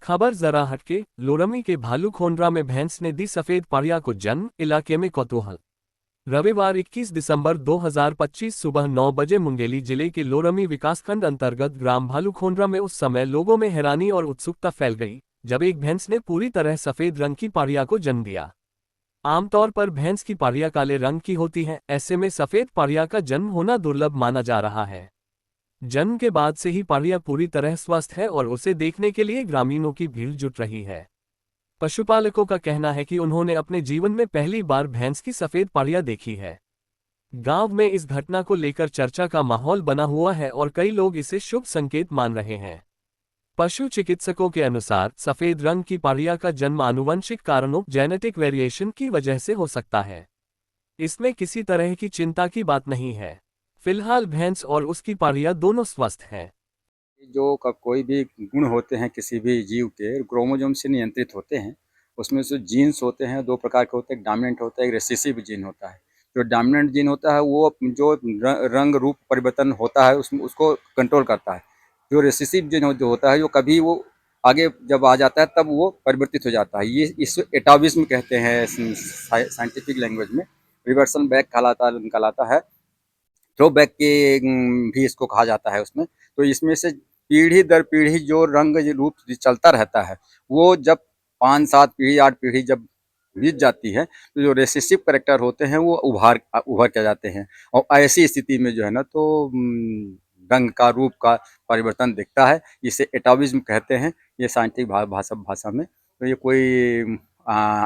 खबर जरा हटके। लोरमी के भालूखोंडरा में भैंस ने दी सफेद पारिया को जन्म, इलाके में कौतूहल। रविवार 21 दिसंबर 2025 सुबह 9 बजे मुंगेली जिले के लोरमी विकासखंड अंतर्गत ग्राम भालूखोंडरा में उस समय लोगों में हैरानी और उत्सुकता फैल गई जब एक भैंस ने पूरी तरह सफेद रंग की पारिया को जन्म दिया। आमतौर पर भैंस की पारिया काले रंग की होती है, ऐसे में सफेद पारिया का जन्म होना दुर्लभ माना जा रहा है। जन्म के बाद से ही पारिया पूरी तरह स्वस्थ है और उसे देखने के लिए ग्रामीणों की भीड़ जुट रही है। पशुपालकों का कहना है कि उन्होंने अपने जीवन में पहली बार भैंस की सफेद पारिया देखी है। गांव में इस घटना को लेकर चर्चा का माहौल बना हुआ है और कई लोग इसे शुभ संकेत मान रहे हैं। पशु चिकित्सकों के अनुसार सफेद रंग की पारिया का जन्म आनुवंशिक कारणों जेनेटिक वेरिएशन की वजह से हो सकता है। इसमें किसी तरह की चिंता की बात नहीं है। फिलहाल भैंस और उसकी पारिया दोनों स्वस्थ हैं। जो कोई भी गुण होते हैं किसी भी जीव के क्रोमोसोम से नियंत्रित होते हैं। उसमें से जीन्स होते हैं, दो प्रकार के होते हैं, एक डोमिनेंट होता है, एक रिसेसिव जीन होता है। जो डोमिनेंट जीन होता है वो जो रंग रूप परिवर्तन होता है उसमें उसको कंट्रोल करता है। जो रिसेसिव जीन जो होता है, जो कभी वो आगे जब आ जाता है तब वो परिवर्तित हो जाता है। ये इस एटाविज्म कहते हैं साइंटिफिक लैंग्वेज में। रिवर्सल बैक कहलाता है। थ्रो बैक के भी इसको कहा जाता है उसमें। तो इसमें से पीढ़ी दर पीढ़ी जो रंग रूप चलता रहता है, वो जब 5-7 पीढ़ी 8 पीढ़ी जब बीत जाती है तो जो रेसेसिव करेक्टर होते हैं वो उभर के जाते हैं। और ऐसी स्थिति में जो है ना तो रंग का रूप का परिवर्तन दिखता है। इसे एटाविज्म कहते हैं ये साइंटिफिक भाषा में। तो ये कोई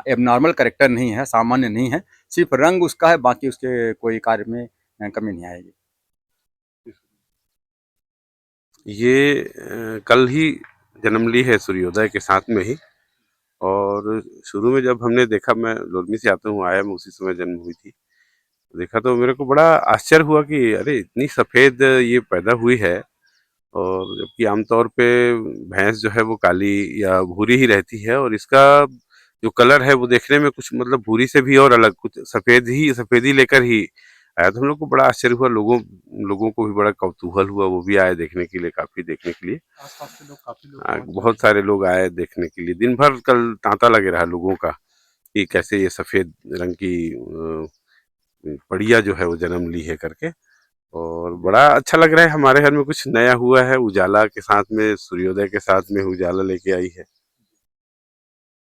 एबनॉर्मल करेक्टर नहीं है, सामान्य नहीं है। सिर्फ रंग उसका है, बाकी उसके कोई कार्य में कमी नहीं आएगी। ये कल ही जन्म ली है सूर्योदय के साथ में ही। और शुरू में जब हमने देखा, मैं लोरमी से आता हूँ, आया मैं उसी समय जन्म हुई थी, देखा तो मेरे को बड़ा आश्चर्य हुआ कि अरे इतनी सफ़ेद ये पैदा हुई है। और जबकि आमतौर पे भैंस जो है वो काली या भूरी ही रहती है, और इसका जो कलर है वो देखने में कुछ मतलब भूरी से भी और अलग, कुछ सफ़ेदी लेकर ही आया। तो हम लोग को बड़ा आश्चर्य हुआ, लोगों लोगों को भी बड़ा कौतूहल हुआ, वो भी आए देखने के लिए, काफ़ी देखने के लिए। आसपास के लोग काफी लोग पहुंच रहे बहुत सारे लोग आए देखने के लिए। दिन भर कल तांता लगे रहा लोगों का कि कैसे ये सफ़ेद रंग की बढ़िया जो है वो जन्म ली है करके। और बड़ा अच्छा लग रहा है, हमारे घर में कुछ नया हुआ है, उजाला के साथ में, सूर्योदय के साथ में उजाला लेके आई है।